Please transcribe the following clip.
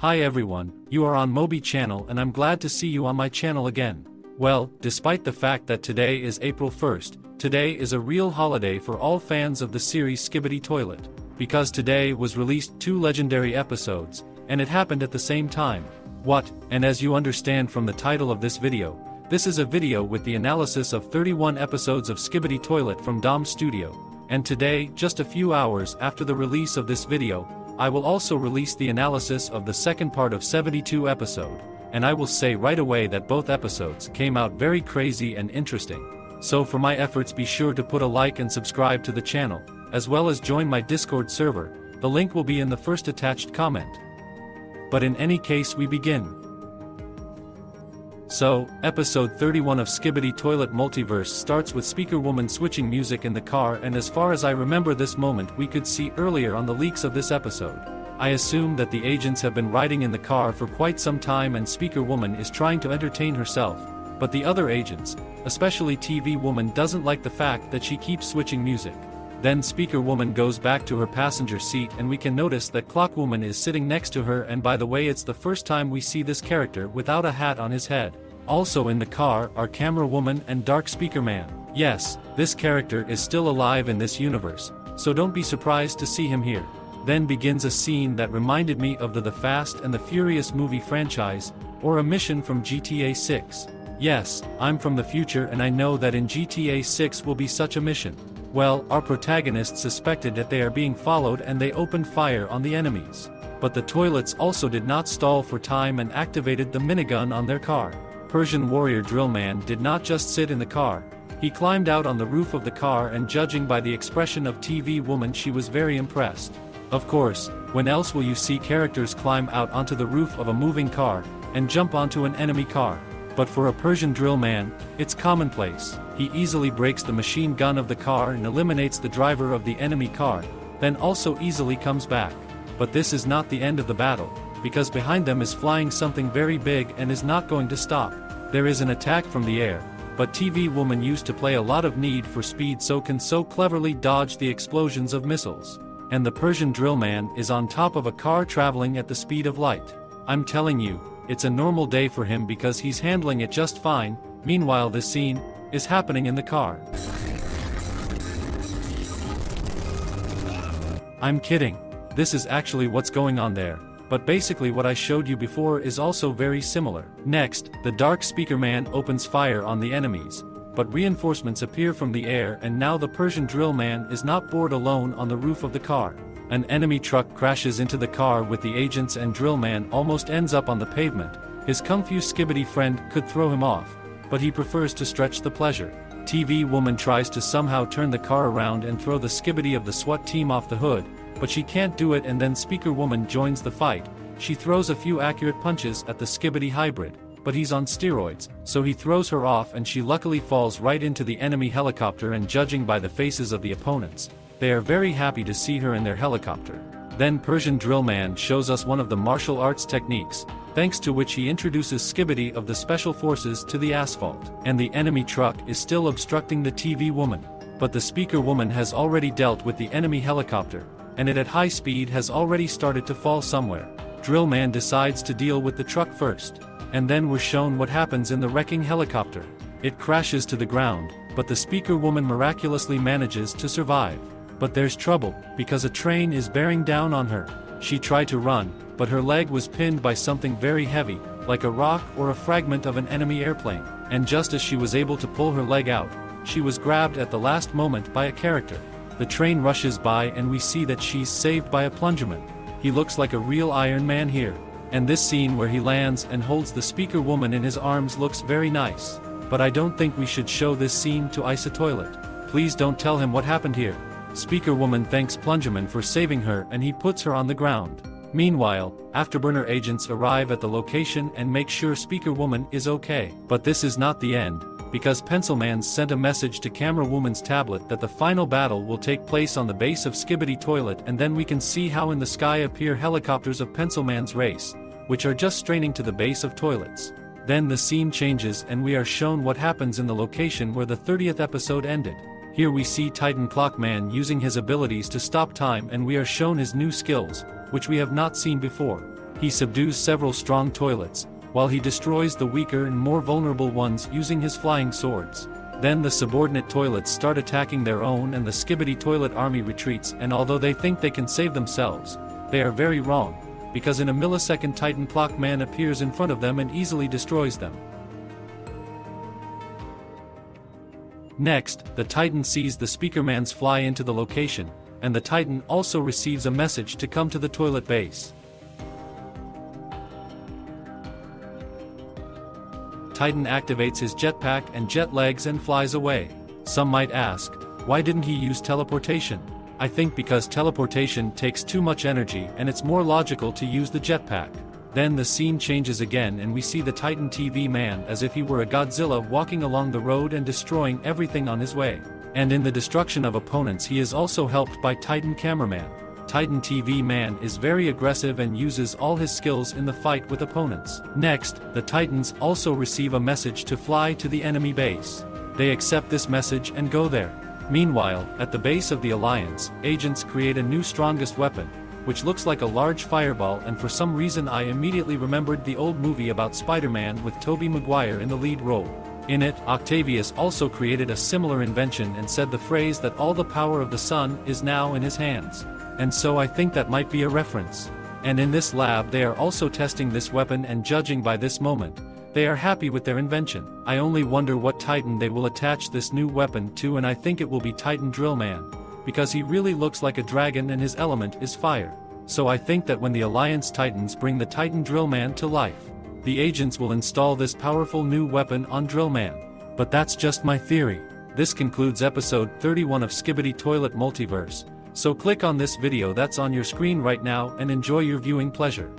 Hi everyone, you are on Moby channel and I'm glad to see you on my channel again. Well, despite the fact that today is April 1st, today is a real holiday for all fans of the series Skibidi Toilet. Because today was released 2 legendary episodes, and it happened at the same time. What? And as you understand from the title of this video, this is a video with the analysis of 31 episodes of Skibidi Toilet from Dom Studio. And today, just a few hours after the release of this video, I will also release the analysis of the second part of 72 episode, and I will say right away that both episodes came out very crazy and interesting. So for my efforts, be sure to put a like and subscribe to the channel, as well as join my Discord server. The link will be in the first attached comment. But in any case, we begin. So, episode 31 of Skibidi Toilet Multiverse starts with Speaker Woman switching music in the car, and as far as I remember this moment we could see earlier on the leaks of this episode. I assume that the agents have been riding in the car for quite some time and Speaker Woman is trying to entertain herself, but the other agents, especially TV Woman, doesn't like the fact that she keeps switching music. Then Speaker Woman goes back to her passenger seat and we can notice that Clock Woman is sitting next to her, and by the way, it's the first time we see this character without a hat on his head. Also in the car are Camera Woman and Dark Speaker Man. Yes, this character is still alive in this universe, so don't be surprised to see him here. Then begins a scene that reminded me of the Fast and the Furious movie franchise, or a mission from GTA 6. Yes, I'm from the future and I know that in GTA 6 will be such a mission. Well, our protagonists suspected that they are being followed and they opened fire on the enemies. But the toilets also did not stall for time and activated the minigun on their car. Persian warrior Drillman did not just sit in the car, he climbed out on the roof of the car, and judging by the expression of TV Woman, she was very impressed. Of course, when else will you see characters climb out onto the roof of a moving car and jump onto an enemy car? But for a Persian Drillman, it's commonplace. He easily breaks the machine gun of the car and eliminates the driver of the enemy car, then also easily comes back. But this is not the end of the battle, because behind them is flying something very big and is not going to stop. There is an attack from the air, but TV Woman used to play a lot of Need for Speed, so can so cleverly dodge the explosions of missiles. And the Persian Drillman is on top of a car traveling at the speed of light. I'm telling you, it's a normal day for him because he's handling it just fine. Meanwhile, this scene is happening in the car. I'm kidding. This is actually what's going on there. But basically what I showed you before is also very similar. Next, the Dark Speaker Man opens fire on the enemies, but reinforcements appear from the air, and now the Persian Drill Man is not bored alone on the roof of the car. An enemy truck crashes into the car with the agents and Drill Man almost ends up on the pavement. His confused Skibidi friend could throw him off, but he prefers to stretch the pleasure. TV Woman tries to somehow turn the car around and throw the Skibidi of the SWAT team off the hood, but she can't do it, and then Speaker Woman joins the fight. She throws a few accurate punches at the Skibidi hybrid, but he's on steroids, so he throws her off and she luckily falls right into the enemy helicopter, and judging by the faces of the opponents, they are very happy to see her in their helicopter. Then Persian Drillman shows us one of the martial arts techniques, thanks to which he introduces Skibidi of the Special Forces to the asphalt, and the enemy truck is still obstructing the TV Woman. But the Speaker Woman has already dealt with the enemy helicopter, and it at high speed has already started to fall somewhere. Drillman decides to deal with the truck first, and then we're shown what happens in the wrecking helicopter. It crashes to the ground, but the Speaker Woman miraculously manages to survive. But there's trouble, because a train is bearing down on her. She tried to run, but her leg was pinned by something very heavy, like a rock or a fragment of an enemy airplane, and just as she was able to pull her leg out, she was grabbed at the last moment by a character. The train rushes by and we see that she's saved by a plungerman. He looks like a real Iron Man here. And this scene where he lands and holds the Speaker Woman in his arms looks very nice. But I don't think we should show this scene to Ice Toilet. Please don't tell him what happened here. Speaker Woman thanks Plungerman for saving her and he puts her on the ground. Meanwhile, Afterburner agents arrive at the location and make sure Speaker Woman is okay. But this is not the end, because Pencilman sent a message to Camera Woman's tablet that the final battle will take place on the base of Skibidi Toilet, and then we can see how in the sky appear helicopters of Pencilman's race, which are just straining to the base of toilets. Then the scene changes and we are shown what happens in the location where the 30th episode ended. Here we see Titan Clockman using his abilities to stop time, and we are shown his new skills, which we have not seen before. He subdues several strong toilets, while he destroys the weaker and more vulnerable ones using his flying swords. Then the subordinate toilets start attacking their own and the Skibidi toilet army retreats, and although they think they can save themselves, they are very wrong, because in a millisecond Titan Clock Man appears in front of them and easily destroys them. Next, the Titan sees the Speakermans fly into the location, and the Titan also receives a message to come to the toilet base. Titan activates his jetpack and jet legs and flies away. Some might ask, why didn't he use teleportation? I think because teleportation takes too much energy and it's more logical to use the jetpack. Then the scene changes again and we see the Titan TV man as if he were a Godzilla walking along the road and destroying everything on his way. And in the destruction of opponents he is also helped by Titan Cameraman. Titan TV man is very aggressive and uses all his skills in the fight with opponents. Next, the Titans also receive a message to fly to the enemy base. They accept this message and go there. Meanwhile, at the base of the Alliance, agents create a new strongest weapon, which looks like a large fireball, and for some reason I immediately remembered the old movie about Spider-Man with Tobey Maguire in the lead role. In it, Octavius also created a similar invention and said the phrase that all the power of the sun is now in his hands. And so I think that might be a reference. And in this lab they are also testing this weapon, and judging by this moment, they are happy with their invention. I only wonder what Titan they will attach this new weapon to, and I think it will be Titan Drillman, because he really looks like a dragon and his element is fire. So I think that when the Alliance Titans bring the Titan Drillman to life, the agents will install this powerful new weapon on Drillman. But that's just my theory. This concludes episode 31 of Skibidi Toilet Multiverse. So click on this video that's on your screen right now and enjoy your viewing pleasure.